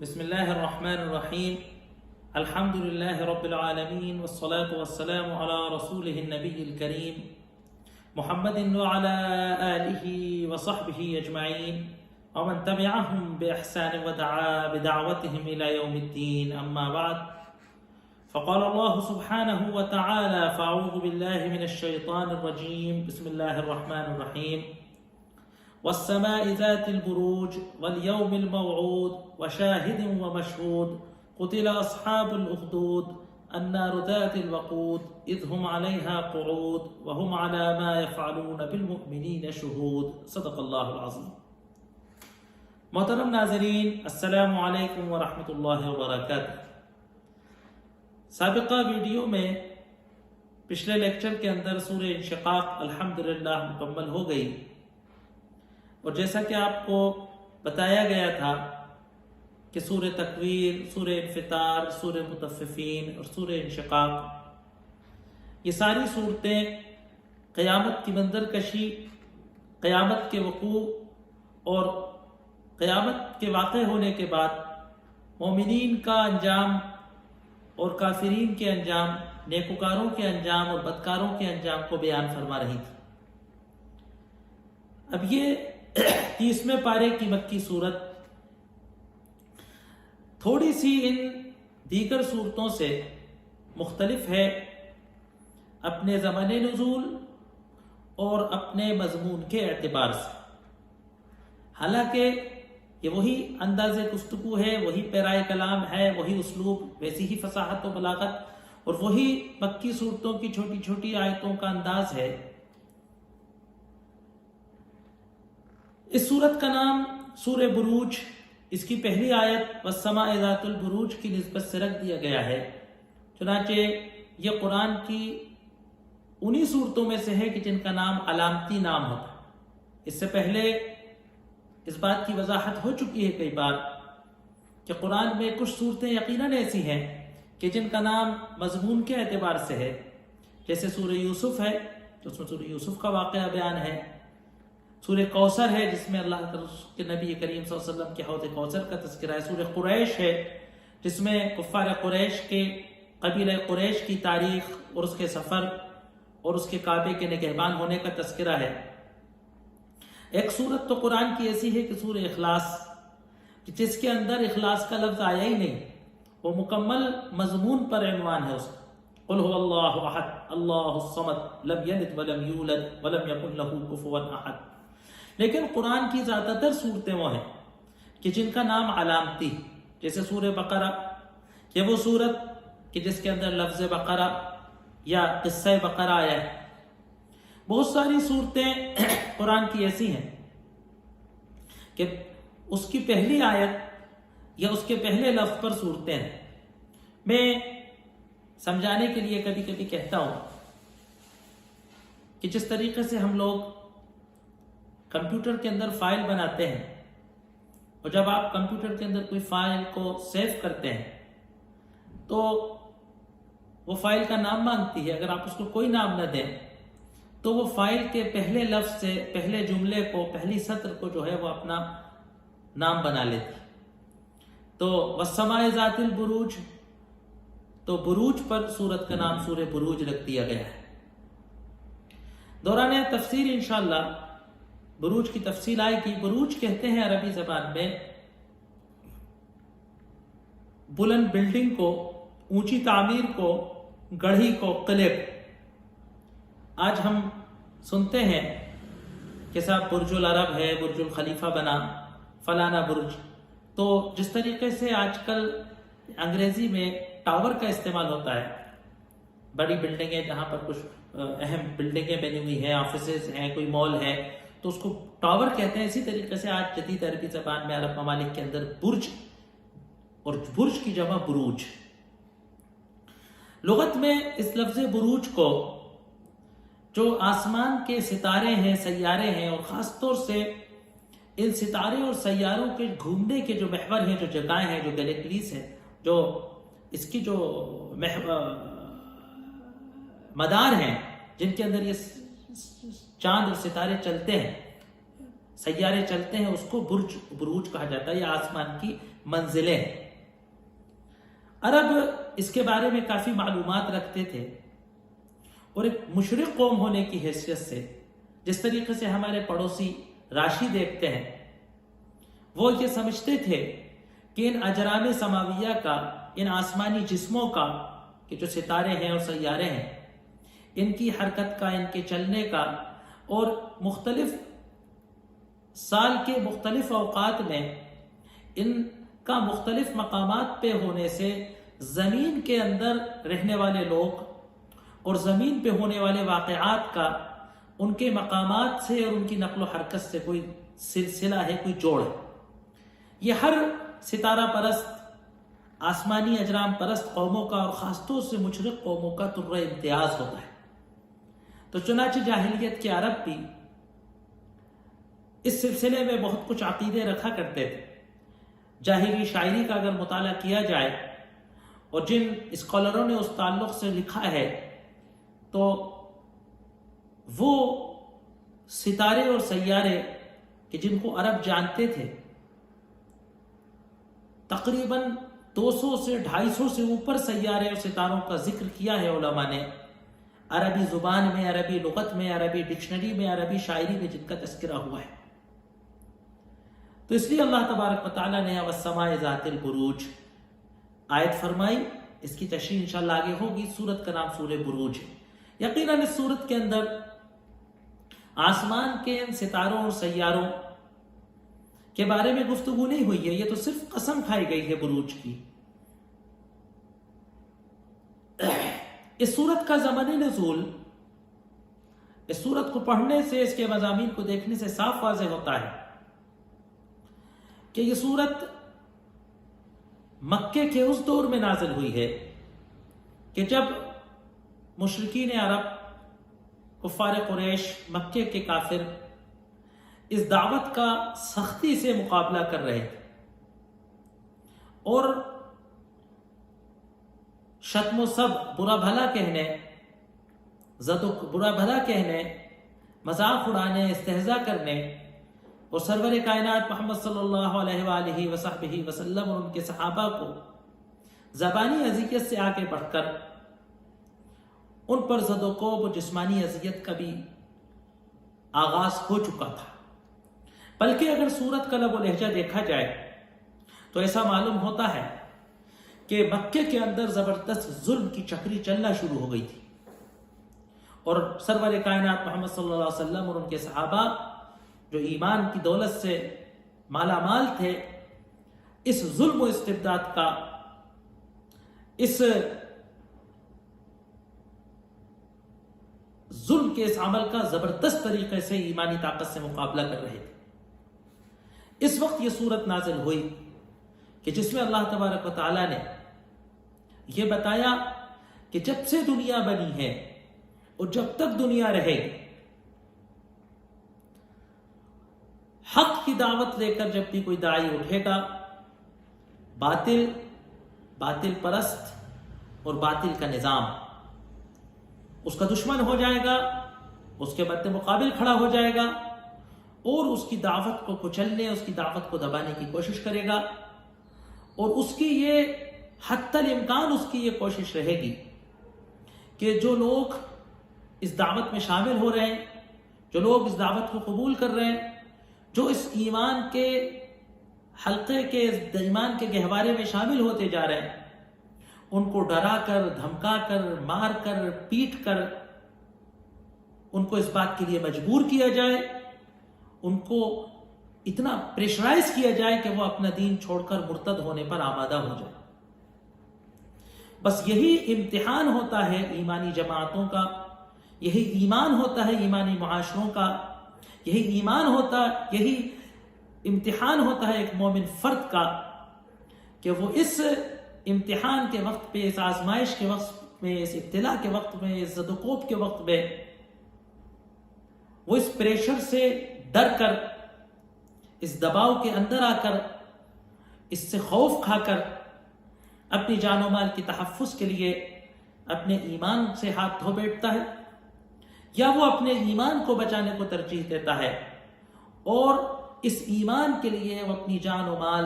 بسم الله الرحمن الرحيم. الحمد لله رب العالمين والصلاة والسلام على رسوله النبي الكريم محمد وعلى آله وصحبه أجمعين ومن تبعهم بإحسان ودعا بدعوتهم إلى يوم الدين. أما بعد، فقال الله سبحانه وتعالى: فأعوذ بالله من الشيطان الرجيم. بسم الله الرحمن الرحيم. والسماء ذات البروج واليوم الموعود وشاهد ومشهود قتل أصحاب الأخدود النار ذات الوقود إذ هم عليها قعود وهم على ما يفعلون بالمؤمنين شهود. صدق اللہ العظیم. محترم ناظرین، السلام علیکم ورحمۃ اللہ وبرکاتہ. سابقہ ویڈیو میں پچھلے لیکچر کے اندر سورہ انشقاق الحمدللہ مکمل ہو گئی، اور جیسا کہ آپ کو بتایا گیا تھا کہ سورہ تکویر، سورہ انفطار، سورہ مطففین اور سورہ انشقاق، یہ ساری صورتیں قیامت کی منظر کشی، قیامت کے وقوع اور قیامت کے واقع ہونے کے بعد مومنین کا انجام اور کافرین کے انجام، نیکوکاروں کے انجام اور بدکاروں کے انجام کو بیان فرما رہی تھی. اب یہ 30ویں پارے کی مکی صورت تھوڑی سی ان دیگر صورتوں سے مختلف ہے اپنے زمانے نزول اور اپنے مضمون کے اعتبار سے. حالانکہ یہ وہی انداز گفتگو ہے، وہی پیرائے کلام ہے، وہی اسلوب، ویسی ہی فصاحت و بلاغت اور وہی مکی صورتوں کی چھوٹی چھوٹی آیتوں کا انداز ہے. اس صورت کا نام سورہ بروج، اس کی پہلی آیت والسماء ذات البروج کی نسبت سے رکھ دیا گیا ہے. چنانچہ یہ قرآن کی انہی صورتوں میں سے ہے کہ جن کا نام علامتی نام ہوتا. اس سے پہلے اس بات کی وضاحت ہو چکی ہے کئی بار کہ قرآن میں کچھ صورتیں یقیناً ایسی ہیں کہ جن کا نام مضمون کے اعتبار سے ہے، جیسے سورہ یوسف ہے تو اس میں سورہ یوسف کا واقعہ بیان ہے. سورہ کوثر ہے جس میں اللہ کے نبی کریم صلی اللہ علیہ وسلم کے حوض کوثر کا تذکرہ ہے. سورہ قریش ہے جس میں کفار قریش کے، قبیلہ قریش کی تاریخ اور اس کے سفر اور اس کے کعبے کے نگہبان ہونے کا تذکرہ ہے. ایک صورت تو قرآن کی ایسی ہے کہ سورہ اخلاص، کہ جس کے اندر اخلاص کا لفظ آیا ہی نہیں، وہ مکمل مضمون پر عنوان ہے اس کا. قل هو اللہ احد اللہ الصمد لم یلد ولم یولد ولم یکن لہ کفوا احد. لیکن قرآن کی زیادہ تر صورتیں وہ ہیں کہ جن کا نام علامتی، جیسے سورہ بقرہ، یہ وہ صورت کہ جس کے اندر لفظ بقرہ یا قصہ بقرہ آیا ہے. بہت ساری صورتیں قرآن کی ایسی ہیں کہ اس کی پہلی آیت یا اس کے پہلے لفظ پر صورتیں ہیں. میں سمجھانے کے لیے کبھی کبھی کہتا ہوں کہ جس طریقے سے ہم لوگ کمپیوٹر کے اندر فائل بناتے ہیں، اور جب آپ کمپیوٹر کے اندر کوئی فائل کو سیو کرتے ہیں تو وہ فائل کا نام مانگتی ہے. اگر آپ اس کو کوئی نام نہ دیں تو وہ فائل کے پہلے لفظ سے پہلے جملے کو، پہلی سطر کو جو ہے وہ اپنا نام بنا لیتی. تو والسماء ذات البروج، تو بروج پر سورت کا نام سورہ بروج رکھ دیا گیا ہے. دوران تفسیر انشاءاللہ بروج کی تفصیل آئے گی. بروج کہتے ہیں عربی زبان میں بلند بلڈنگ کو، اونچی تعمیر کو، گڑھی کو، قلعے کو. آج ہم سنتے ہیں کہ صاحب برج العرب ہے، برج الخلیفہ بنا، فلانا برج. تو جس طریقے سے آج کل انگریزی میں ٹاور کا استعمال ہوتا ہے، بڑی بلڈنگیں جہاں پر کچھ اہم بلڈنگیں بنی ہوئی ہیں، آفیسز ہیں، کوئی مال ہے، تو اس کو ٹاور کہتے ہیں. اسی طریقے سے آج جدید عربی زبان میں عرب ممالک کے اندر برج، اور برج کی جمع بروج. لغت میں اس لفظ بروج کو جو آسمان کے ستارے ہیں، سیارے ہیں، اور خاص طور سے ان ستارے اور سیاروں کے گھومنے کے جو محور ہیں، جو جگہیں ہیں، جو گلیکسیز ہیں، جو اس کی جو مدار ہیں جن کے اندر یہ چاند اور ستارے چلتے ہیں، سیارے چلتے ہیں اس کو بروج کہا جاتا ہے، یہ آسمان کی منزلیں ہیں۔ عرب اس کے بارے میں کافی معلومات رکھتے تھے، اور ایک مشرق قوم ہونے کی حیثیت سے جس طریقے سے ہمارے پڑوسی راشی دیکھتے ہیں، وہ یہ سمجھتے تھے کہ ان اجرام سماویہ کا، ان آسمانی جسموں کا، کہ جو ستارے ہیں اور سیارے ہیں، ان کی حرکت کا، ان کے چلنے کا، اور مختلف سال کے مختلف اوقات میں ان کا مختلف مقامات پہ ہونے سے زمین کے اندر رہنے والے لوگ اور زمین پہ ہونے والے واقعات کا ان کے مقامات سے اور ان کی نقل و حرکت سے کوئی سلسلہ ہے، کوئی جوڑ ہے۔ یہ ہر ستارہ پرست، آسمانی اجرام پرست قوموں کا، اور خاص طور سے مشرق قوموں کا طرۂ امتیاز ہوتا ہے۔ تو چنانچہ جاہلیت کے عرب بھی اس سلسلے میں بہت کچھ عقیدے رکھا کرتے تھے۔ جاہلی شاعری کا اگر مطالعہ کیا جائے، اور جن اسکالروں نے اس تعلق سے لکھا ہے، تو وہ ستارے اور سیارے کہ جن کو عرب جانتے تھے، تقریباً 200 سے 250 سے اوپر سیارے اور ستاروں کا ذکر کیا ہے علماء نے، عربی زبان میں، عربی لغت میں، عربی ڈکشنری میں، عربی شاعری میں جن کا تذکرہ ہوا ہے۔ تو اس لیے اللہ تبارک و تعالیٰ نے والسماء ذات البروج آیت فرمائی۔ اس کی تشریح انشاءاللہ آگے ہوگی۔ سورت کا نام سورہ بروج ہے۔ یقیناً اس سورت کے اندر آسمان کے ان ستاروں اور سیاروں کے بارے میں گفتگو نہیں ہوئی ہے، یہ تو صرف قسم کھائی گئی ہے بروج کی۔ اس سورت کا زمانِ نزول، اس سورت کو پڑھنے سے، اس کے مضامین کو دیکھنے سے صاف واضح ہوتا ہے کہ یہ سورت مکے کے اس دور میں نازل ہوئی ہے کہ جب مشرکین عرب، کفار قریش، مکے کے کافر اس دعوت کا سختی سے مقابلہ کر رہے تھے، اور شتم و سب، برا بھلا کہنے، برا بھلا کہنے، مذاق اڑانے، استہزاء کرنے، اور سرور کائنات محمد صلی اللہ علیہ وآلہ وصحبہ وسلم اور ان کے صحابہ کو زبانی اذیت سے آگے بڑھ کر ان پر زد و کوب و جسمانی اذیت کا بھی آغاز ہو چکا تھا۔ بلکہ اگر سورت کا لب و لہجہ دیکھا جائے تو ایسا معلوم ہوتا ہے کہ مکے کے اندر زبردست ظلم کی چکری چلنا شروع ہو گئی تھی، اور سرور کائنات محمد صلی اللہ علیہ وسلم اور ان کے صحابہ جو ایمان کی دولت سے مالا مال تھے، اس ظلم و استبداد کا، اس ظلم کے اس عمل کا زبردست طریقے سے ایمانی طاقت سے مقابلہ کر رہے تھے۔ اس وقت یہ سورت نازل ہوئی کہ جس میں اللہ تبارک و تعالیٰ نے یہ بتایا کہ جب سے دنیا بنی ہے اور جب تک دنیا رہے گی، حق کی دعوت لے کر جب بھی کوئی داعی اٹھے گا، باطل پرست اور باطل کا نظام اس کا دشمن ہو جائے گا، اس کے مد مقابل کھڑا ہو جائے گا، اور اس کی دعوت کو کچلنے، اس کی دعوت کو دبانے کی کوشش کرے گا، اور اس کی یہ حتی الامکان اس کی یہ کوشش رہے گی کہ جو لوگ اس دعوت میں شامل ہو رہے ہیں، جو لوگ اس دعوت کو قبول کر رہے ہیں، جو اس ایمان کے حلقے کے، ایمان کے گہوارے میں شامل ہوتے جا رہے ہیں، ان کو ڈرا کر، دھمکا کر، مار کر، پیٹ کر ان کو اس بات کے لیے مجبور کیا جائے، ان کو اتنا پریشرائز کیا جائے کہ وہ اپنا دین چھوڑ کر مرتد ہونے پر آمادہ ہو جائے۔ بس یہی امتحان ہوتا ہے ایمانی جماعتوں کا، یہی ایمان ہوتا ہے ایمانی معاشروں کا، یہی امتحان ہوتا ہے ایک مومن فرد کا، کہ وہ اس امتحان کے وقت پہ، اس آزمائش کے وقت میں، اس ابتلا کے وقت میں، اس زد و کوب کے وقت میں، وہ اس پریشر سے ڈر کر، اس دباؤ کے اندر آ کر، اس سے خوف کھا کر اپنی جان و مال کی تحفظ کے لیے اپنے ایمان سے ہاتھ دھو بیٹھتا ہے، یا وہ اپنے ایمان کو بچانے کو ترجیح دیتا ہے اور اس ایمان کے لیے وہ اپنی جان و مال،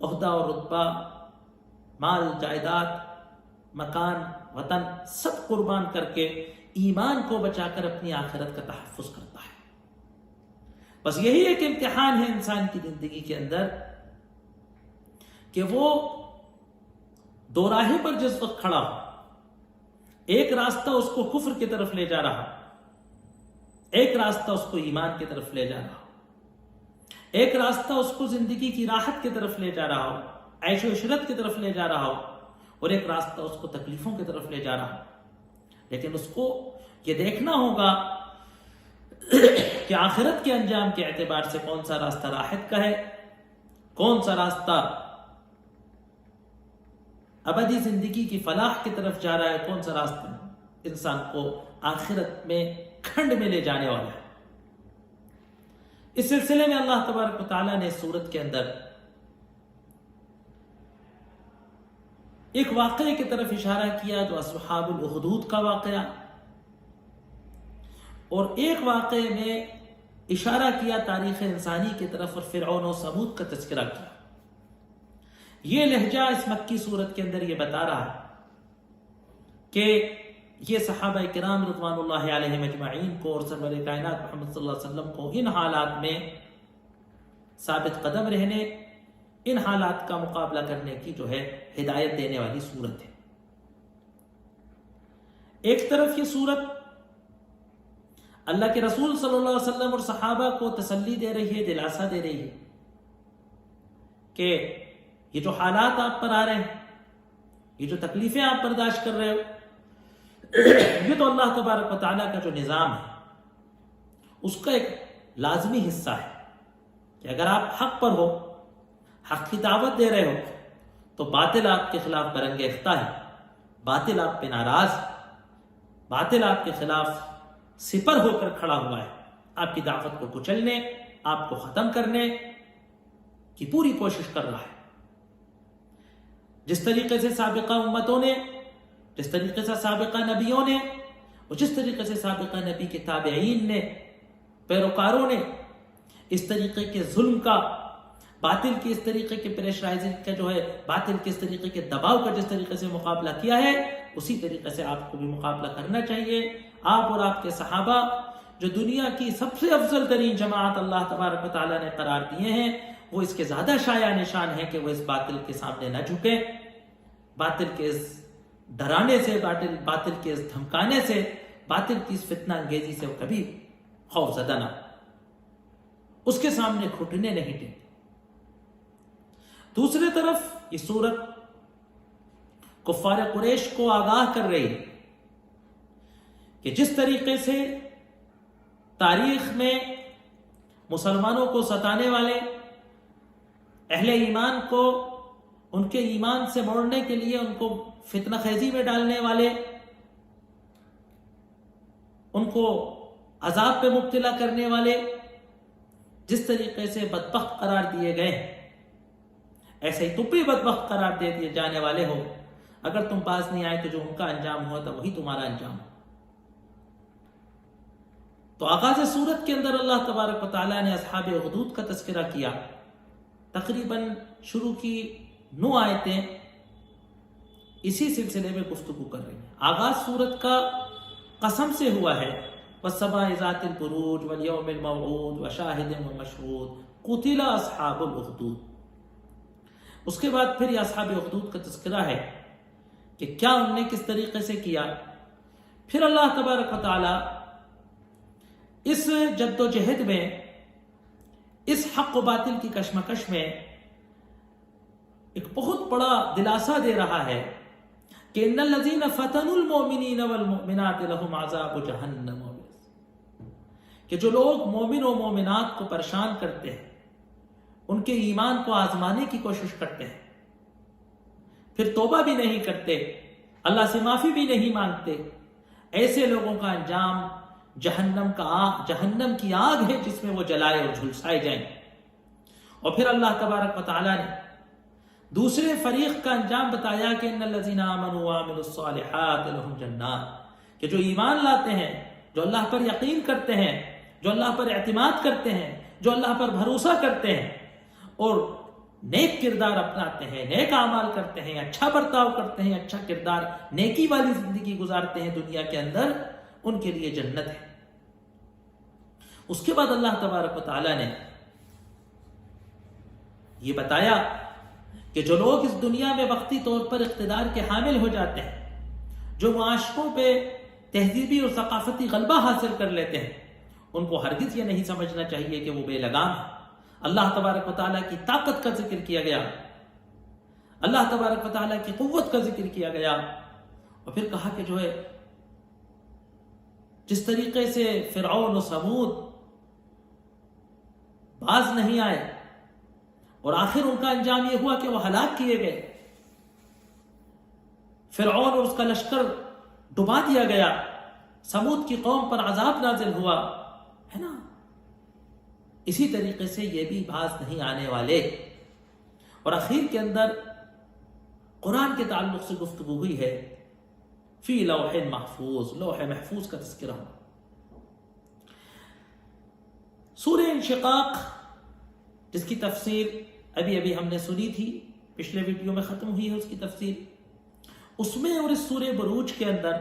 عہدہ اور رتبہ، مال جائیداد، مکان، وطن سب قربان کر کے ایمان کو بچا کر اپنی آخرت کا تحفظ کرتا ہے۔ بس یہی ایک امتحان ہے انسان کی زندگی کے اندر کہ وہ دو راہیں پر جس وقت کھڑا ہو، ایک راستہ اس کو کفر کی طرف لے جا رہا، ایک راستہ اس کو ایمان کی طرف لے جا رہا ہو، ایک راستہ اس کو زندگی کی راحت کی طرف لے جا رہا ہو، عیش و عشرت کی طرف لے جا رہا ہو، اور ایک راستہ اس کو تکلیفوں کی طرف لے جا رہا ہو۔ لیکن اس کو یہ دیکھنا ہوگا کہ آخرت کے انجام کے اعتبار سے کون سا راستہ راحت کا ہے، کون سا راستہ ابدی زندگی کی فلاح کی طرف جا رہا ہے، کون سا راستہ انسان کو آخرت میں کھنڈ میں لے جانے والا ہے۔ اس سلسلے میں اللہ تبارک و تعالیٰ نے سورت کے اندر ایک واقعے کی طرف اشارہ کیا جو اصحاب الاخدود کا واقعہ، اور ایک واقعے میں اشارہ کیا تاریخ انسانی کی طرف اور فرعون و ثمود کا تذکرہ کیا۔ یہ لہجہ اس مکی سورت کے اندر یہ بتا رہا ہے کہ یہ صحابہ کرام رضوان اللہ علیہم اجمعین کو اور سرور کائنات محمد صلی اللہ علیہ وسلم کو ان حالات میں ثابت قدم رہنے، ان حالات کا مقابلہ کرنے کی جو ہے ہدایت دینے والی سورت ہے۔ ایک طرف یہ سورت اللہ کے رسول صلی اللہ علیہ وسلم اور صحابہ کو تسلی دے رہی ہے، دلاسا دے رہی ہے کہ یہ جو حالات آپ پر آ رہے ہیں، یہ جو تکلیفیں آپ برداشت کر رہے ہو، یہ تو اللہ تبارک و تعالیٰ کا جو نظام ہے اس کا ایک لازمی حصہ ہے کہ اگر آپ حق پر ہو، حق کی دعوت دے رہے ہو، تو باطل آپ کے خلاف برنگ اختہ ہے، باطل آپ پہ ناراض، باطل آپ کے خلاف سپر ہو کر کھڑا ہوا ہے، آپ کی دعوت کو کچلنے، آپ کو ختم کرنے کی پوری کوشش کر رہا ہے۔ جس طریقے سے سابقہ امتوں نے، جس طریقے سے سابقہ نبیوں نے، اور جس طریقے سے سابقہ نبی کے تابعین نے، پیروکاروں نے اس طریقے کے ظلم کا، باطل کی اس طریقے کے پریشرائزنگ کا جو ہے، باطل کے اس طریقے کے دباؤ کا جس طریقے سے مقابلہ کیا ہے، اسی طریقے سے آپ کو بھی مقابلہ کرنا چاہیے۔ آپ اور آپ کے صحابہ جو دنیا کی سب سے افضل ترین جماعت اللہ تبارک و تعالیٰ نے قرار دیے ہیں، وہ اس کے زیادہ شایع نشان ہے کہ وہ اس باطل کے سامنے نہ جھکے، باطل کے اس ڈرانے سے، باطل کے اس دھمکانے سے، باطل کی اس فتنہ انگیزی سے وہ کبھی خوف زدہ نہ، اس کے سامنے گھٹنے نہیں ٹکتے۔ دوسری طرف یہ سورت کفار قریش کو آگاہ کر رہی ہے کہ جس طریقے سے تاریخ میں مسلمانوں کو ستانے والے، اہل ایمان کو ان کے ایمان سے موڑنے کے لیے ان کو فتنہ خیزی میں ڈالنے والے، ان کو عذاب پہ مبتلا کرنے والے جس طریقے سے بدبخت قرار دیے گئے ہیں، ایسے ہی تم بھی بدبخت قرار دے دیے جانے والے ہو۔ اگر تم پاس نہیں آئے تو جو ان کا انجام ہوا تھا وہی تمہارا انجام ہو۔ تو آغاز سورت کے اندر اللہ تبارک و تعالیٰ نے اصحاب اخدود کا تذکرہ کیا۔ تقریباً شروع کی 9 آیتیں اسی سلسلے میں گفتگو کر رہی ہیں۔ آغاز سورت کا قسم سے ہوا ہے، وَالسَّمَاءِ ذَاتِ الْبُرُوجِ وَالْيَوْمِ الْمَوْعُودِ وَشَاهِدٍ وَمَشْهُودٍ قُتِلَ أَصْحَابُ الْأُخْدُودِ۔ اس کے بعد پھر یہ اصحاب اخدود کا تذکرہ ہے کہ کیا انہوں نے کس طریقے سے کیا۔ پھر اللہ تبارک و تعالی اس جد و جہد میں، اس حق و باطل کی کشمکش میں ایک بہت بڑا دلاسا دے رہا ہے کہ ان الذین فتنوا المؤمنین والمؤمنات لهم عذاب جہنم، کہ جو لوگ مومن و مومنات کو پریشان کرتے ہیں، ان کے ایمان کو آزمانے کی کوشش کرتے ہیں، پھر توبہ بھی نہیں کرتے، اللہ سے معافی بھی نہیں مانگتے، ایسے لوگوں کا انجام جہنم کی آگ ہے جس میں وہ جلائے اور جھلسائے جائیں۔ اور پھر اللہ تبارک و تعالیٰ نے دوسرے فریق کا انجام بتایا کہ ان الذین آمنوا وعملوا الصالحات لهم جنات، کہ جو ایمان لاتے ہیں، جو اللہ پر یقین کرتے ہیں، جو اللہ پر اعتماد کرتے ہیں، جو اللہ پر بھروسہ کرتے ہیں اور نیک کردار اپناتے ہیں، نیک اعمال کرتے ہیں، اچھا برتاؤ کرتے ہیں، اچھا کردار، نیکی والی زندگی گزارتے ہیں دنیا کے اندر، ان کے لیے جنت ہے۔ اس کے بعد اللہ تبارک و تعالیٰ نے یہ بتایا کہ جو لوگ اس دنیا میں وقتی طور پر اقتدار کے حامل ہو جاتے ہیں، جو معاشروں پہ تہذیبی اور ثقافتی غلبہ حاصل کر لیتے ہیں، ان کو ہرگز یہ نہیں سمجھنا چاہیے کہ وہ بے لگام ہے۔ اللہ تبارک و تعالیٰ کی طاقت کا ذکر کیا گیا، اللہ تبارک و تعالیٰ کی قوت کا ذکر کیا گیا، اور پھر کہا کہ جو ہے جس طریقے سے فرعون و ثمود باز نہیں آئے اور آخر ان کا انجام یہ ہوا کہ وہ ہلاک کیے گئے، فرعون اور اس کا لشکر ڈبا دیا گیا، ثمود کی قوم پر عذاب نازل ہوا، ہے نا؟ اسی طریقے سے یہ بھی باز نہیں آنے والے۔ اور اخیر کے اندر قرآن کے تعلق سے گفتگو ہوئی ہے، فی لوح محفوظ، لوح محفوظ کا تذکرہ۔ سورہ انشقاق جس کی تفسیر ابھی ہم نے سنی تھی، پچھلے ویڈیو میں ختم ہوئی ہے اس کی تفسیر، اس میں اور اس سورہ بروج کے اندر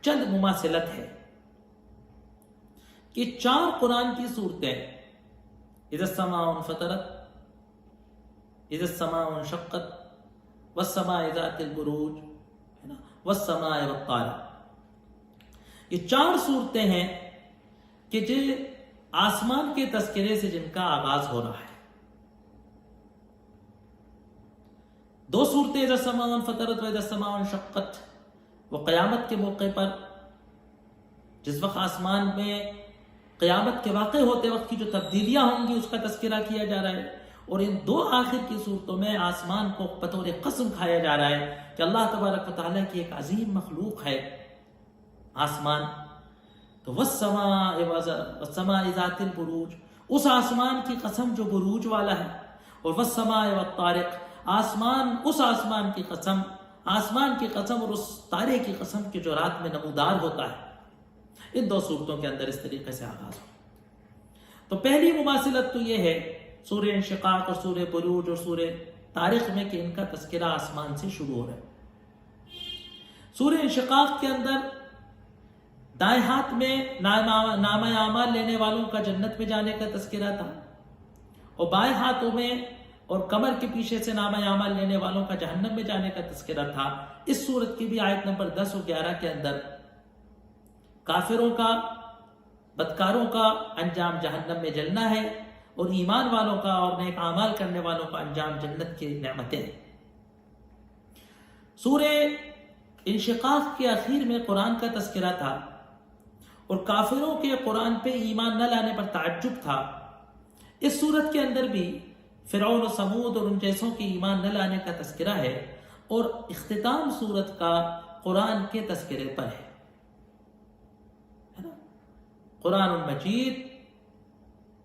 چند مماثلت ہے کہ 4 قرآن کی صورتیں، اذا السماء انفطرت، اذا السماء انشقت، والسماء ذات البروج، والسماء والطارق، یہ 4 صورتیں ہیں کہ جو آسمان کے تذکرے سے جن کا آغاز ہو رہا ہے۔ 2 صورتیں اذا السماء انفطرت و اذا السماء انشقت، وہ قیامت کے موقع پر جس وقت آسمان میں قیامت کے واقع ہوتے وقت کی جو تبدیلیاں ہوں گی اس کا تذکرہ کیا جا رہا ہے، اور ان 2 آخر کی صورتوں میں آسمان کو بطور قسم کھایا جا رہا ہے کہ اللہ تبارک و تعالیٰ کی ایک عظیم مخلوق ہے آسمان۔ تو والسماء ذات البروج، اس آسمان کی قسم جو بروج والا ہے، اور والسماء والطارق، آسمان، اس آسمان کی قسم، آسمان کی قسم اور اس تارے کی قسم کہ جو رات میں نمودار ہوتا ہے۔ ان 2 صورتوں کے اندر اس طریقے سے آغاز ہو۔ تو پہلی مماثلت تو یہ ہے سورہ انشقاق اور سورہ بروج اور سورہ طارق میں کہ ان کا تذکرہ آسمان سے شروع ہو رہا ہے۔ سورہ انشقاق کے اندر دائیں ہاتھ میں نامہ اعمال لینے والوں کا جنت میں جانے کا تذکرہ تھا، اور بائیں ہاتھوں میں اور کمر کے پیچھے سے نامہ اعمال لینے والوں کا جہنم میں جانے کا تذکرہ تھا۔ اس سورت کی بھی آیت نمبر 10 اور 11 کے اندر کافروں کا، بدکاروں کا انجام جہنم میں جلنا ہے، اور ایمان والوں کا اور نیک اعمال کرنے والوں کا انجام جنت کی نعمتیں ہیں۔ سورہ انشقاق کے اخیر میں قرآن کا تذکرہ تھا، اور کافروں کے قرآن پہ ایمان نہ لانے پر تعجب تھا۔ اس سورت کے اندر بھی فرعون و ثمود اور ان جیسوں کی ایمان نہ لانے کا تذکرہ ہے، اور اختتام سورت کا قرآن کے تذکرے پر ہے نا؟ قرآن مجید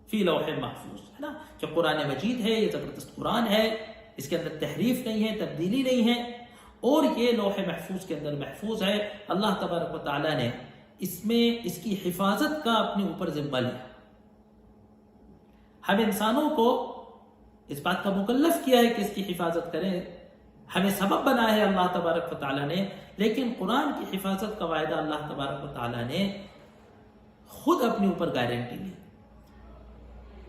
فی لوح محفوظ، ہے نا، کہ قرآن مجید ہے، یہ زبردست قرآن ہے، اس کے اندر تحریف نہیں ہے، تبدیلی نہیں ہے، اور یہ لوح محفوظ کے اندر محفوظ ہے۔ اللہ تبارک و تعالیٰ نے اس میں اس کی حفاظت کا اپنے اوپر ذمہ لیا۔ ہم انسانوں کو اس بات کا مکلف کیا ہے کہ اس کی حفاظت کریں، ہمیں سبب بنا ہے اللہ تبارک و تعالیٰ نے، لیکن قرآن کی حفاظت کا وعدہ اللہ تبارک و تعالیٰ نے خود اپنے اوپر گارنٹی لی۔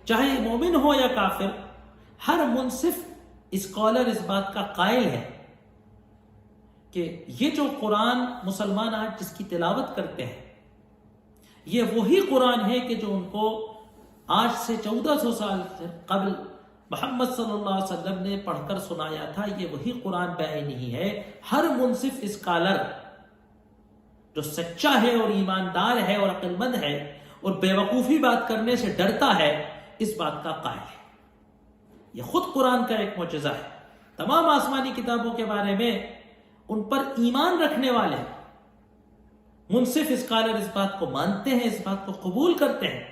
چاہے مومن ہو یا کافر، ہر منصف اسکالر اس بات کا قائل ہے کہ یہ جو قرآن مسلمان آج جس کی تلاوت کرتے ہیں، یہ وہی قرآن ہے کہ جو ان کو آج سے 1400 سال قبل محمد صلی اللہ علیہ وسلم نے پڑھ کر سنایا تھا۔ یہ وہی قرآن بعینی ہے۔ ہر منصف اسکالر جو سچا ہے اور ایماندار ہے اور عقل مند ہے اور بے وقوفی بات کرنے سے ڈرتا ہے، اس بات کا قائل ہے۔ یہ خود قرآن کا ایک معجزہ ہے۔ تمام آسمانی کتابوں کے بارے میں ان پر ایمان رکھنے والے منصف اسکالر اس بات کو مانتے ہیں، اس بات کو قبول کرتے ہیں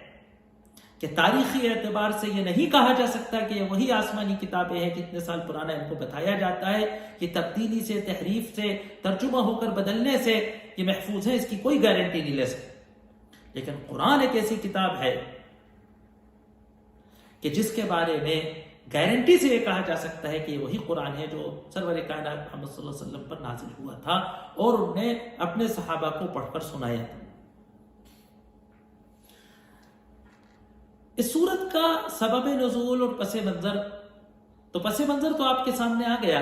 کہ تاریخی اعتبار سے یہ نہیں کہا جا سکتا کہ یہ وہی آسمانی کتابیں ہیں جتنے سال پرانا ان کو بتایا جاتا ہے۔ یہ تبدیلی سے، تحریف سے، ترجمہ ہو کر بدلنے سے یہ محفوظ ہے، اس کی کوئی گارنٹی نہیں لے سکتے۔ لیکن قرآن ایک ایسی کتاب ہے کہ جس کے بارے میں گارنٹی سے یہ کہا جا سکتا ہے کہ یہ وہی قرآن ہے جو سرور کائنات محمد صلی اللہ علیہ وسلم پر نازل ہوا تھا اور انہوں نے اپنے صحابہ کو پڑھ کر سنایا تھا۔ اس سورت کا سبب نزول اور پس منظر تو آپ کے سامنے آ گیا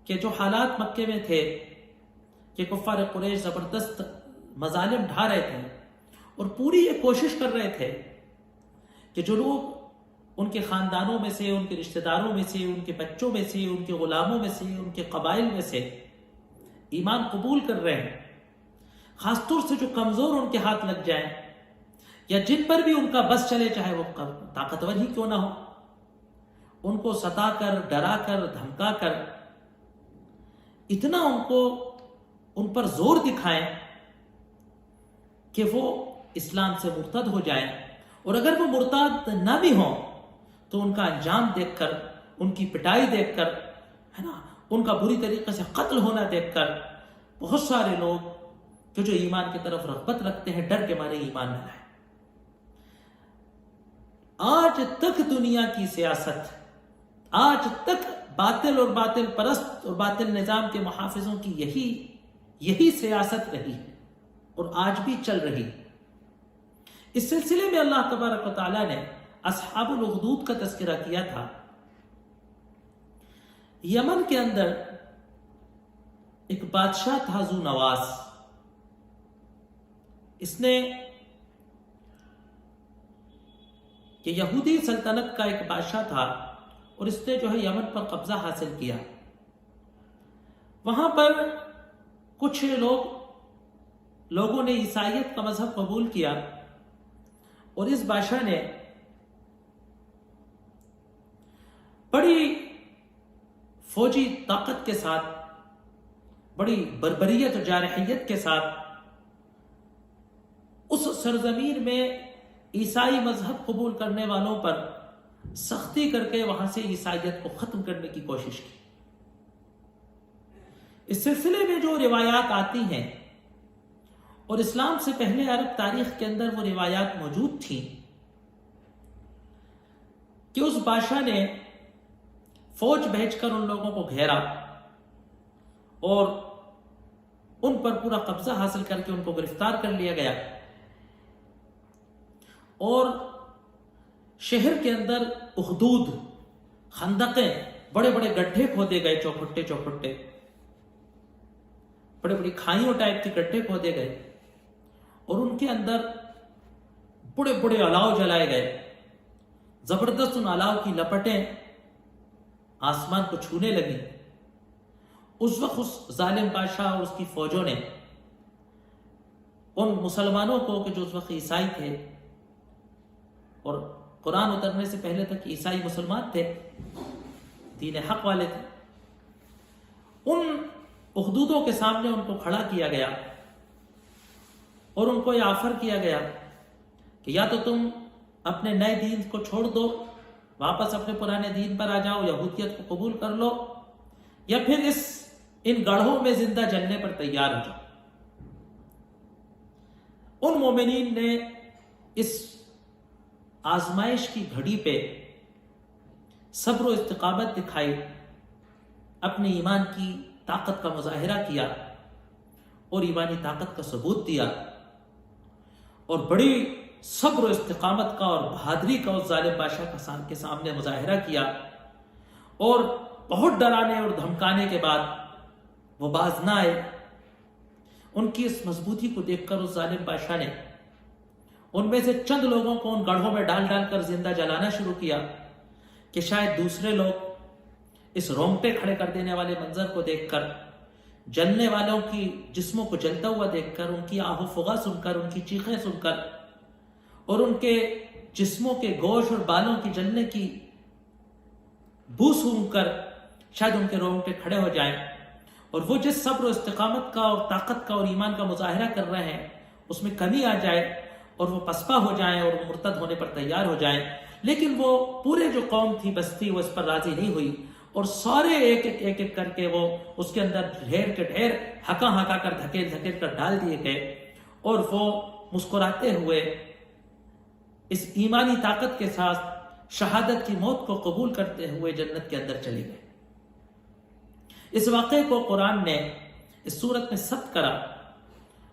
کہ جو حالات مکے میں تھے کہ کفار قریش زبردست مظالم ڈھا رہے تھے اور پوری یہ کوشش کر رہے تھے کہ جو لوگ ان کے خاندانوں میں سے، ان کے رشتہ داروں میں سے، ان کے بچوں میں سے، ان کے غلاموں میں سے، ان کے قبائل میں سے ایمان قبول کر رہے ہیں، خاص طور سے جو کمزور ان کے ہاتھ لگ جائیں یا جن پر بھی ان کا بس چلے، چاہے وہ طاقتور ہی کیوں نہ ہو، ان کو ستا کر، ڈرا کر، دھمکا کر اتنا ان پر زور دکھائیں کہ وہ اسلام سے مرتد ہو جائیں، اور اگر وہ مرتد نہ بھی ہوں تو ان کا انجام دیکھ کر، ان کی پٹائی دیکھ کر، ہے نا، ان کا بری طریقے سے قتل ہونا دیکھ کر بہت سارے لوگ جو ایمان کی طرف رغبت رکھتے ہیں ڈر کے مارے ایمان نہ لائیں۔ آج تک دنیا کی سیاست، آج تک باطل اور باطل پرست اور باطل نظام کے محافظوں کی یہی سیاست رہی ہے اور آج بھی چل رہی ہے۔ اس سلسلے میں اللہ تبارک و تعالیٰ نے اصحاب الاخدود کا تذکرہ کیا تھا۔ یمن کے اندر ایک بادشاہ تھا ذو نواس، اس نے کہ یہودی سلطنت کا ایک بادشاہ تھا اور اس نے یمن پر قبضہ حاصل کیا۔ وہاں پر کچھ لوگوں نے عیسائیت کا مذہب قبول کیا اور اس بادشاہ نے بڑی فوجی طاقت کے ساتھ، بڑی بربریت اور جارحیت کے ساتھ اس سرزمین میں عیسائی مذہب قبول کرنے والوں پر سختی کر کے وہاں سے عیسائیت کو ختم کرنے کی کوشش کی۔ اس سلسلے میں جو روایات آتی ہیں، اور اسلام سے پہلے عرب تاریخ کے اندر وہ روایات موجود تھیں کہ اس بادشاہ نے فوج بھیج کر ان لوگوں کو گھیرا اور ان پر پورا قبضہ حاصل کر کے ان کو گرفتار کر لیا گیا، اور شہر کے اندر اخدود، خندقیں، بڑے بڑے گڈھے کھودے گئے، چوکھٹے بڑے بڑی کھائیوں ٹائپ کے گڈھے کھودے گئے اور ان کے اندر بڑے بڑے الاؤ جلائے گئے۔ زبردست ان الاؤ کی لپٹیں آسمان کو چھونے لگی۔ اس وقت اس ظالم بادشاہ اور اس کی فوجوں نے ان مسلمانوں کو، کہ جو اس وقت عیسائی تھے اور قرآن اترنے سے پہلے تک عیسائی مسلمان تھے، دین حق والے تھے، ان اخدودوں کے سامنے ان کو کھڑا کیا گیا اور ان کو یہ آفر کیا گیا کہ یا تو تم اپنے نئے دین کو چھوڑ دو، واپس اپنے پرانے دین پر آ جاؤ، یہودیت کو قبول کر لو، یا پھر ان گڑھوں میں زندہ جلنے پر تیار ہو جاؤ۔ ان مومنین نے اس آزمائش کی گھڑی پہ صبر و استقامت دکھائی، اپنے ایمان کی طاقت کا مظاہرہ کیا اور ایمانی طاقت کا ثبوت دیا، اور بڑی صبر و استقامت کا اور بہادری کا اس ظالم بادشاہ کے سامنے مظاہرہ کیا، اور بہت ڈرانے اور دھمکانے کے بعد وہ باز نہ آئے۔ ان کی اس مضبوطی کو دیکھ کر اس ظالم بادشاہ نے ان میں سے چند لوگوں کو ان گڑھوں میں ڈال ڈال کر زندہ جلانا شروع کیا کہ شاید دوسرے لوگ اس رونگٹے کھڑے کر دینے والے منظر کو دیکھ کر، جلنے والوں کی جسموں کو جلتا ہوا دیکھ کر، ان کی آہ و فغاں سن کر، ان کی چیخیں سن کر، اور ان کے جسموں کے گوشت اور بالوں کی جلنے کی بو سونگھ کر شاید ان کے رونگٹے کھڑے ہو جائیں، اور وہ جس صبر و استقامت کا اور طاقت کا اور ایمان کا مظاہرہ کر رہے ہیں اس میں کمی آ جائے اور وہ پسپا ہو جائیں اور وہ مرتد ہونے پر تیار ہو جائیں۔ لیکن وہ پورے جو قوم تھی، بستی، وہ اس پر راضی نہیں ہوئی، اور سارے ایک ایک کر کے وہ اس کے اندر ڈھیر کے ڈھیر ہکا کر دھکیل کر ڈال دیے گئے، اور وہ مسکراتے ہوئے اس ایمانی طاقت کے ساتھ شہادت کی موت کو قبول کرتے ہوئے جنت کے اندر چلے گئے۔ اس واقعے کو قرآن نے اس صورت میں ثبت کرا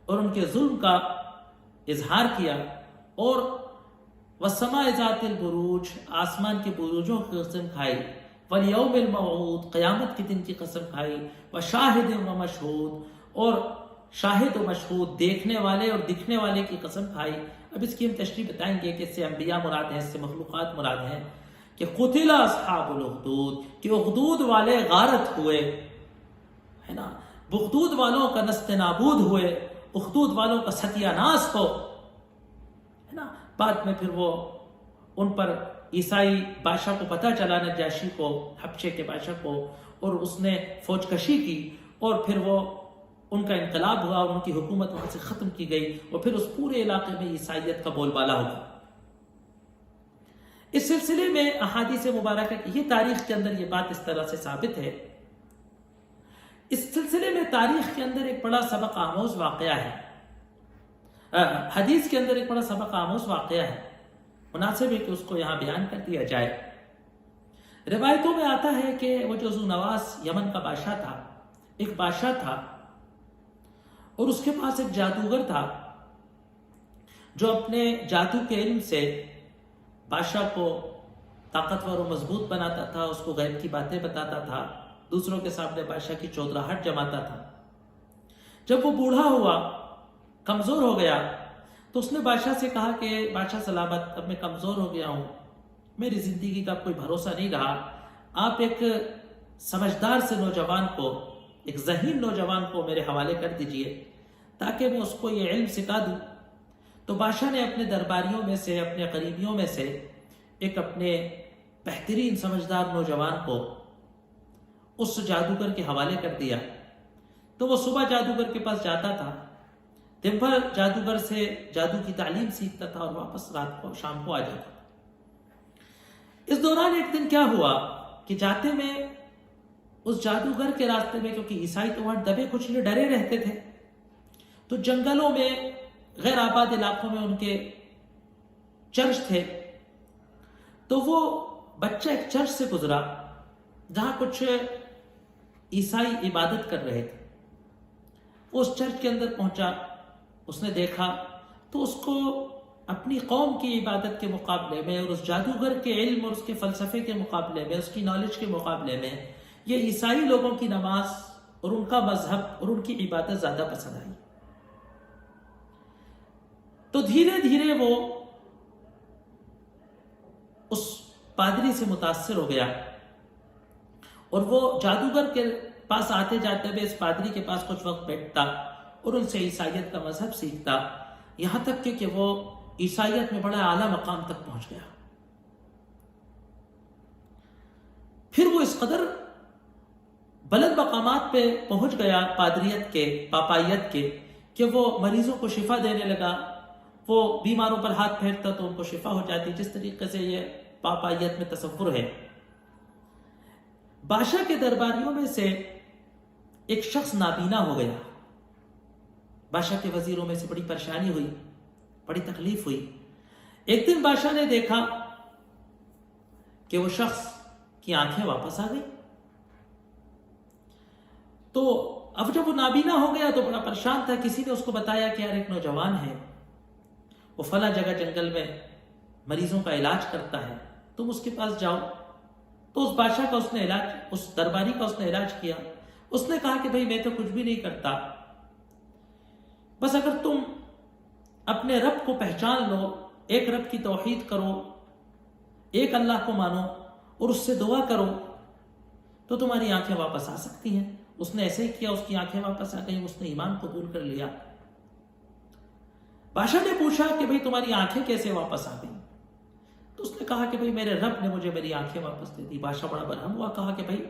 اور ان کے ظلم کا اظہار کیا، اور والسماء ذات البروج، آسمان کے بروجوں کی قسم کھائی، والیوم الموعود، قیامت کے دن کی قسم کھائی، وشاہد و مشہود، اور شاہد و مشہود، دیکھنے والے اور دکھنے والے کی قسم کھائی۔ اب اس کی ہم تشریح بتائیں گے کہ اس سے انبیاء مراد ہیں، اس سے مخلوقات مراد ہیں، کہ قتل اصحاب الاخدود، کہ اخدود والے غارت ہوئے، ہے نا، بغدود والوں کا نست نابود ہوئے، اخدود والوں کا ستیہ ناس ہو، ہے نا۔ بعد میں پھر وہ ان پر عیسائی بادشاہ کو پتہ چلا، نجاشی کو، حبشے کے بادشاہ کو، اور اس نے فوج کشی کی، اور پھر وہ ان کا انقلاب ہوا اور ان کی حکومت وہاں سے ختم کی گئی، اور پھر اس پورے علاقے میں عیسائیت کا بول بالا ہوا۔ اس سلسلے میں احادیث مبارکہ کی یہ تاریخ کے اندر یہ بات اس طرح سے ثابت ہے۔ اس سلسلے میں تاریخ کے اندر ایک بڑا سبق آموز واقعہ ہے، حدیث کے اندر ایک بڑا سبق آموز واقعہ ہے، مناسب ہے کہ اس کو یہاں بیان کر دیا جائے۔ روایتوں میں آتا ہے کہ وہ جو ذو نواس یمن کا بادشاہ تھا، ایک بادشاہ تھا، اور اس کے پاس ایک جادوگر تھا جو اپنے جادو کے علم سے بادشاہ کو طاقتور و مضبوط بناتا تھا، اس کو غیب کی باتیں بتاتا تھا، دوسروں کے سامنے بادشاہ کی چودراہٹ جماتا تھا۔ جب وہ بوڑھا ہوا، کمزور ہو گیا، تو اس نے بادشاہ سے کہا کہ بادشاہ سلامت، اب میں کمزور ہو گیا ہوں، میری زندگی کا کوئی بھروسہ نہیں رہا، آپ ایک سمجھدار سے نوجوان کو، ایک ذہین نوجوان کو میرے حوالے کر دیجئے تاکہ میں اس کو یہ علم سکھا دوں۔ تو بادشاہ نے اپنے درباریوں میں سے، اپنے قریبیوں میں سے ایک اپنے بہترین سمجھدار نوجوان کو اس جادوگر کے حوالے کر دیا۔ تو وہ صبح جادوگر کے پاس جاتا تھا، دن بھر جادوگر سے جادو کی تعلیم سیکھتا تھا، اور واپس رات کو، شام کو آ جاتا تھا۔ اس دوران ایک دن کیا ہوا کہ جاتے میں اس جادوگر کے راستے میں، کیونکہ عیسائی تو وہاں دبے کچلے ڈرے رہتے تھے، تو جنگلوں میں، غیر آباد علاقوں میں ان کے چرچ تھے، تو وہ بچہ ایک چرچ سے گزرا جہاں کچھ عیسائی عبادت کر رہے تھے۔ وہ اس چرچ کے اندر پہنچا، اس نے دیکھا تو اس کو اپنی قوم کی عبادت کے مقابلے میں، اور اس جادوگر کے علم اور اس کے فلسفے کے مقابلے میں، اس کی نالج کے مقابلے میں، یہ عیسائی لوگوں کی نماز اور ان کا مذہب اور ان کی عبادت زیادہ پسند آئی۔ تو دھیرے دھیرے وہ اس پادری سے متاثر ہو گیا، اور وہ جادوگر کے پاس آتے جاتے ہوئے اس پادری کے پاس کچھ وقت بیٹھتا اور ان سے عیسائیت کا مذہب سیکھتا، یہاں تک کہ وہ عیسائیت میں بڑا اعلیٰ مقام تک پہنچ گیا۔ پھر وہ اس قدر بلند مقامات پہ پہنچ گیا پادریت کے، پاپائیت کے، کہ وہ مریضوں کو شفا دینے لگا، وہ بیماروں پر ہاتھ پھیرتا تو ان کو شفا ہو جاتی، جس طریقے سے یہ پاپائیت میں تصور ہے۔ بادشاہ کے درباریوں میں سے ایک شخص نابینا ہو گیا، بادشاہ کے وزیروں میں سے بڑی پریشانی ہوئی، بڑی تکلیف ہوئی۔ ایک دن بادشاہ نے دیکھا کہ وہ شخص کی آنکھیں واپس آ گئی، تو اب جب وہ نابینا ہو گیا تو بڑا پریشان تھا۔ کسی نے اس کو بتایا کہ یار ایک نوجوان ہے، وہ فلاں جگہ جنگل میں مریضوں کا علاج کرتا ہے، تم اس کے پاس جاؤ۔ تو اس بادشاہ کا اس نے علاج، اس درباری کا اس نے علاج کیا۔ اس نے کہا کہ بھئی میں تو کچھ بھی نہیں کرتا، بس اگر تم اپنے رب کو پہچان لو، ایک رب کی توحید کرو، ایک اللہ کو مانو اور اس سے دعا کرو تو تمہاری آنکھیں واپس آ سکتی ہیں۔ اس نے ایسے ہی کیا، اس کی آنکھیں واپس آ گئیں، اس نے ایمان قبول کر لیا۔ بادشاہ نے پوچھا کہ بھئی تمہاری آنکھیں کیسے واپس آ گئیں؟ تو اس نے کہا کہ بھئی میرے رب نے مجھے میری آنکھیں واپس دے دی۔ بادشاہ بڑا برہم ہوا، کہا کہ بھئی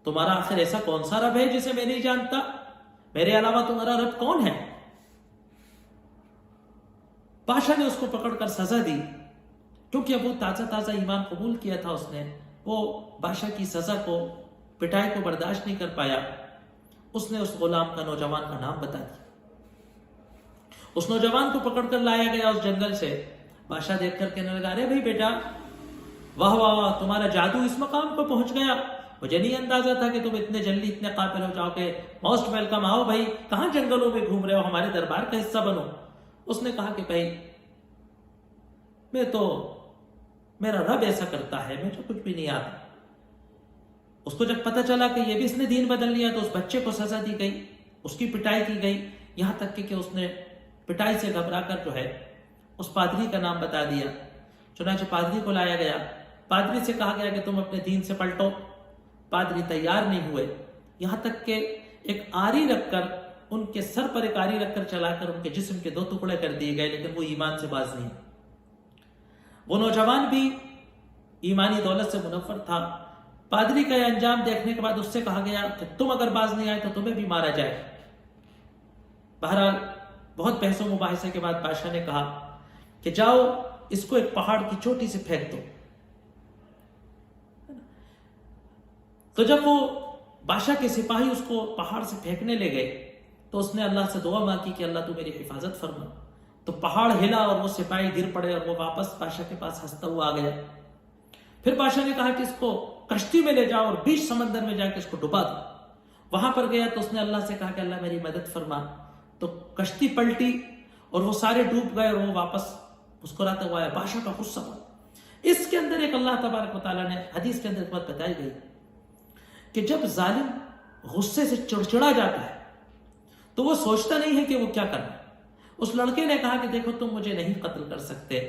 تمہارا آخر ایسا کون سا رب ہے جسے میں نہیں جانتا؟ میرے علاوہ تمہارا رب کون ہے؟ بادشاہ نے اس کو پکڑ کر سزا دی، کیونکہ اب وہ تازہ ایمان قبول کیا تھا اس نے، وہ بادشاہ کی سزا کو، پٹائی کو برداشت نہیں کر پایا۔ اس نے اس غلام کا، نوجوان کا نام بتا دیا۔ اس نوجوان کو پکڑ کر لایا گیا اس جنگل سے، بادشاہ دیکھ کر کہنے لگا ارے بھائی بیٹا واہ واہ واہ تمہارا جادو اس مقام کو پہنچ گیا, مجھے نہیں اندازہ تھا کہ تم اتنے جلدی اتنے قابل ہو جاؤ گے, موسٹ ویلکم, آؤ بھائی کہاں جنگلوں میں گھوم رہے ہو, ہمارے دربار کا حصہ بنو. اس نے کہا کہ بھائی میرا رب ایسا کرتا ہے, مجھے کچھ بھی نہیں آتا. اس کو جب پتہ چلا کہ یہ بھی اس نے دین بدل لیا تو اس بچے کو سزا دی گئی, اس کی پٹائی کی گئی, یہاں تک کہ اس نے پٹائی سے گھبرا کر جو ہے اس پادری کا نام بتا دیا. چنانچہ پادری کو لایا گیا, پادری سے کہا گیا کہ تم اپنے دین سے پلٹو. پادری تیار نہیں ہوئے, یہاں تک کہ ایک آری رکھ کر ان کے سر پر ایک آری رکھ کر چلا کر ان کے جسم کے 2 ٹکڑے کر دیے گئے, لیکن وہ ایمان سے باز نہیں. وہ نوجوان بھی ایمانی دولت سے منور تھا. پادری کا یہ انجام دیکھنے کے بعد اس سے کہا گیا کہ تم اگر باز نہیں آئے تو تمہیں بھی مارا جائے. بہرحال بہت بحث و مباحثے کے بعد بادشاہ نے کہا کہ جاؤ اس کو ایک پہاڑ کی چوٹی سے پھینک دو. تو جب وہ بادشاہ کے سپاہی اس کو پہاڑ سے پھینکنے لے گئے تو اس نے اللہ سے دعا مانگی کہ اللہ تو میری حفاظت فرما. تو پہاڑ ہلا اور وہ سپاہی گر پڑے اور وہ واپس بادشاہ کے پاس ہنستا ہوا آ گیا. پھر بادشاہ نے کہا کہ اس کو کشتی میں لے جاؤ اور بیچ سمندر میں جا کے اس کو ڈبا دو. وہاں پر گیا تو اس نے اللہ سے کہا کہ اللہ میری مدد فرما. تو کشتی پلٹی اور وہ سارے ڈوب گئے اور وہ واپس مسکراتا ہوا ہے. بادشاہ کا غصہ ہوا. اس کے اندر ایک اللہ تبارک و تعالیٰ نے حدیث کے اندر ایک بات بتائی گئی کہ جب ظالم غصے سے چڑچڑا جاتا ہے تو وہ سوچتا نہیں ہے کہ وہ کیا کرنا ہے. اس لڑکے نے کہا کہ دیکھو تم مجھے نہیں قتل کر سکتے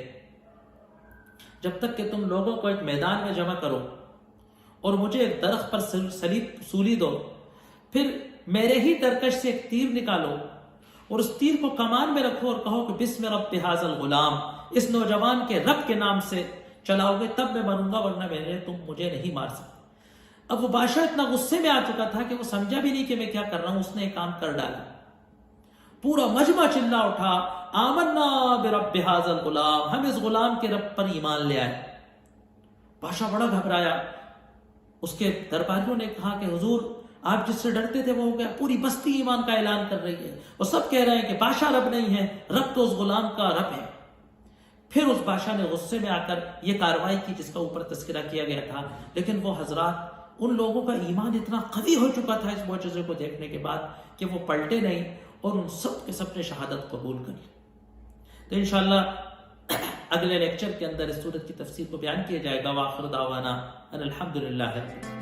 جب تک کہ تم لوگوں کو ایک میدان میں جمع کرو اور مجھے ایک درخت پر سولی دو, پھر میرے ہی ترکش سے ایک تیر نکالو اور اس تیر کو کمان میں رکھو اور کہو کہ بسم رب ھذا الغلام, اس نوجوان کے رب کے نام سے چلاؤ گے تب میں مروں گا, ورنہ تم مجھے نہیں مار سکتے. اب وہ بادشاہ اتنا غصے میں آ چکا تھا کہ وہ سمجھا بھی نہیں کہ میں کیا کر رہا ہوں. اس نے ایک کام کر ڈالا, پورا مجمع چلا اٹھا آمنا برب ھذا الغلام, ہم اس غلام کے رب پر ایمان لے آئے. بادشاہ بڑا گھبرایا. اس کے درباریوں نے کہا کہ حضور آپ جس سے ڈرتے تھے وہ ہو گیا, پوری بستی ایمان کا اعلان کر رہی ہے, وہ سب کہہ رہے ہیں کہ بادشاہ رب نہیں ہے, رب تو اس غلام کا رب ہے. پھر اس بادشاہ نے غصے میں آ کر یہ کارروائی کی جس کا اوپر تذکرہ کیا گیا تھا. لیکن وہ حضرات, ان لوگوں کا ایمان اتنا قوی ہو چکا تھا اس معجزے کو دیکھنے کے بعد کہ وہ پلٹے نہیں اور ان سب کے سب نے شہادت قبول کر لی. تو انشاءاللہ اگلے لیکچر کے اندر اس سورت کی تفسیر کو بیان کیا جائے گا. وآخر دعوانا ان الحمدللہ.